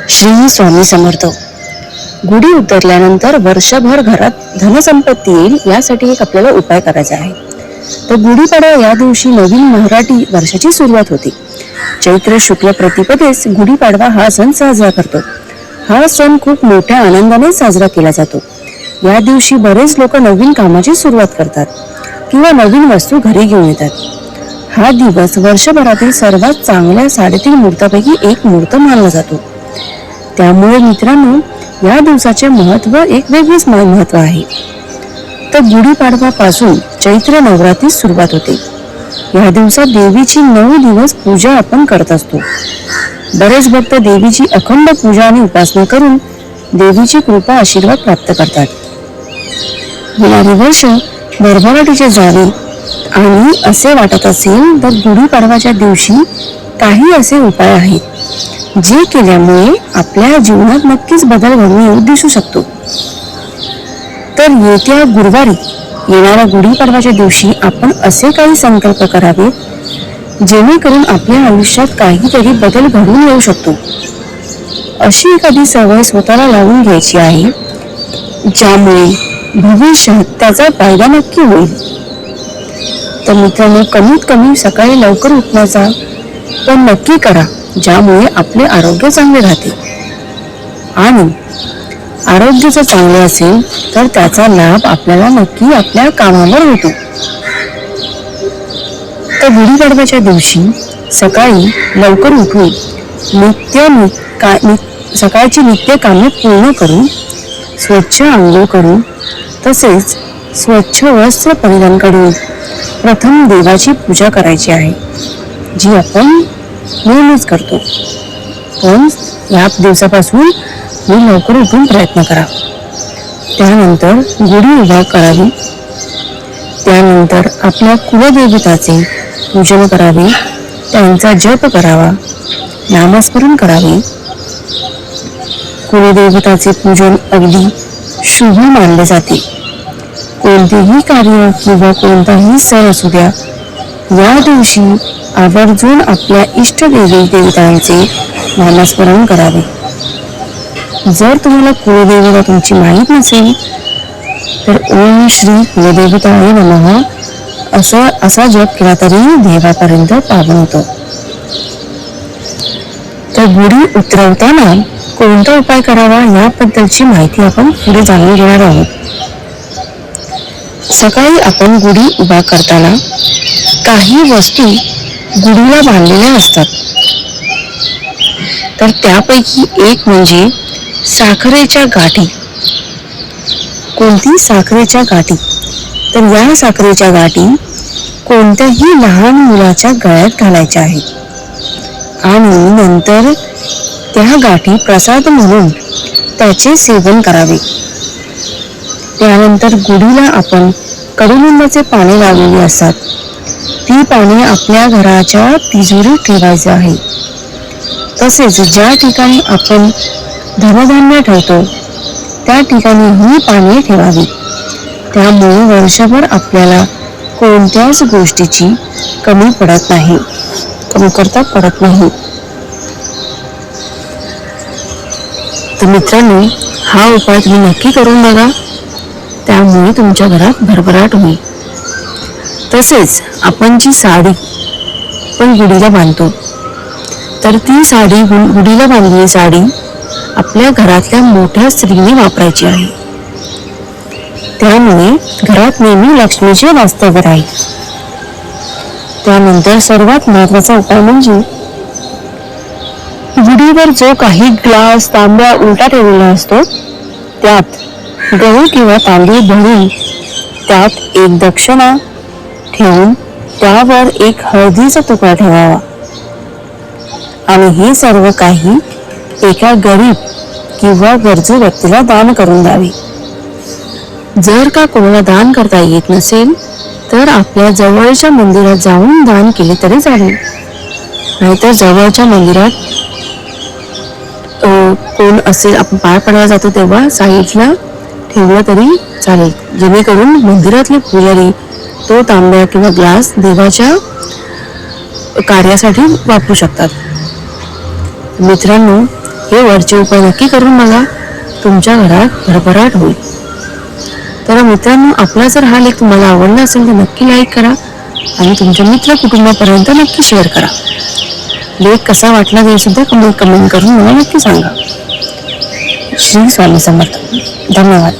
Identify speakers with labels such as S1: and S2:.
S1: श्री स्वामी समर्थ. गुढी उतरल्यानंतर वर्षभर घरात धनसंपत्ती येईल यासाठी एक आपल्याला उपाय करायचा आहे. तर गुढीपाडवा या दिवशी नवीन मराठी वर्षाची सुरुवात होते. चैत्र शुक्ल प्रतिपदेस गुढीपाडवा हा सण साजरा करतो. हा सण खूप मोठ्या आनंदाने साजरा केला जातो. या दिवशी बरेच लोक नवीन कामाची सुरुवात करतात किंवा नवीन वस्तू घरी घेऊन येतात. हा दिवस वर्षभरातील सर्वात चांगल्या 3.5 मुहूर्तापैकी एक मुहूर्त मानला जातो. त्यामुळे मित्रांनो, या दिवसाचे महत्व एक वेगळेच महत्व आहे. तर गुढीपाडवा पासून चैत्र नवरात्रीस सुरुवात होते. या दिवसात देवीची 9 दिवस पूजा आपण करत असतो. बरेच भक्त देवीची अखंड पूजा आणि उपासना करून देवीची कृपा आशीर्वाद प्राप्त करतात. येणारे वर्ष भरभराटीचे जावे आणि असे वाटत असेल तर गुढीपाडवाच्या दिवशी काही असे उपाय आहेत जे केल्यामुळे आपल्या जीवनात नक्कीच बदल घडून येऊ दिसू शकतो. तर येत्या गुरुवारी येणाऱ्या गुढीपाडवाच्या दिवशी आपण असे काही संकल्प करावेत जेणेकरून आपल्या आयुष्यात काहीतरी बदल घडून येऊ शकतो. अशी एखादी सवय स्वतःला लावून घ्यायची आहे ज्यामुळे भविष्यात त्याचा फायदा नक्की होईल. तर मित्रांनो, कमीत कमी सकाळी लवकर उठण्याचा पण नक्की करा, ज्यामुळे आपले आरोग्य चांगले राहते. आणि आरोग्य जर चांगले असेल तर त्याचा लाभ आपल्याला नक्की आपल्या कामावर होतो. तर गुढीपाडव्याच्या दिवशी सकाळी लवकर उठून सकाळची नित्य कामे पूर्ण करून स्वच्छ आंघोळ करून तसेच स्वच्छ वस्त्र परिधान करून प्रथम देवाची पूजा करायची आहे, जी आपण नेहमीच करतो. पण या दिवसापासून लवकर उठून प्रयत्न करा. त्यानंतर गुढी उभा करावी. त्यानंतर आपल्या कुलदेवताचे पूजन करावे, त्यांचा जप करावा, नामस्मरण करावे. कुलदेवताचे पूजन अगदी शुभ मानले जाते. कोणतेही कार्य किंवा कोणताही सण असू द्या, या दिवशी आवर्जून आपल्या इष्ट देवतांचे नामस्मरण करावे. जर तुम्हाला कुलदेवता तुमची माहीत नसेल तर ओम श्री कुलदेवताय नमः असा जप केला तरी देवापर्यंत पावन होतो. तर गुढी उतरवताना कोणता उपाय करावा याबद्दलची माहिती आपण पुढे जाणून घेणार आहोत. सकाळी आपण गुढी उभा करताना काही वस्तू गुढीला बांधलेल्या असतात. तर त्यापैकी एक म्हणजे साखरेच्या गाठी. कोणती साखरेच्या गाठी? तर या साखरेच्या गाठी कोणत्याही लहान मुलाच्या गळ्यात घालायच्या आहेत आणि नंतर त्या गाठी प्रसाद म्हणून त्याचे सेवन करावे. त्यानंतर गुढीला आपण कडुलिंबाचे पाने लावलेली असतात. ती पाने आपल्या घराच्या तिजोरीत ठेवायचे आहे. तसेच ज्या ठिकाणी आपण धनधान्य ठेवतो त्या ठिकाणी ही पाने ठेवावी. त्यामुळे वर्षभर आपल्याला कोणत्याच गोष्टीची कमतरता पडत नाही. तर मित्रांनो, हा उपाय तुम्ही नक्की करून बघा, त्यामुळे तुमच्या घरात भरभराट होईल. तसेच आपण जी साडी पण गुढीला बांधतो, तर ती साडी गुढीला बांधलेली साडी आपल्या घरातल्या मोठ्या स्त्रीने वापरायची आहे. त्यामुळे घरात नेहमी लक्ष्मीचे वास्तव्य राहील. त्यानंतर सर्वात महत्वाचा उपाय म्हणजे गुढीवर जो काही ग्लास तांब्या उलटा ठेवलेला असतो त्यात गहू किंवा तांदूळ भरून त्यात एक दक्षिणा ठेवून त्यावर एक हळदीचा तुकडा ठेवावा आणि हे सर्व काही एका गरीब किंवा गरजू व्यक्तीला दान करून द्यावे. जर का कोणाला दान करता येत नसेल तर आपल्या जवळच्या मंदिरात जाऊन दान केले तरी चालेल. नाहीतर जवळच्या मंदिरात कोण असेल, आपण पाय पडायला जातो तेव्हा साईडला ठेवलं तरी चालेल, जेणेकरून मंदिरातले पुजारी तो तांब्या किंवा ग्लास देवाच्या कार्यासाठी वापरू शकतात. मित्रांनो, हे वरचे उपाय नक्की करून बघा, तुमच्या घरात भरभराट होईल. तर मित्रांनो, आपला जर हा लेख तुम्हाला आवडला असेल तर नक्की लाईक करा आणि तुमच्या मित्र कुटुंबापर्यंत नक्की शेअर करा. लेख कसा वाटला ते सुद्धा कमेंट करून मला नक्की सांगा. श्री स्वामी समर्थ. धन्यवाद.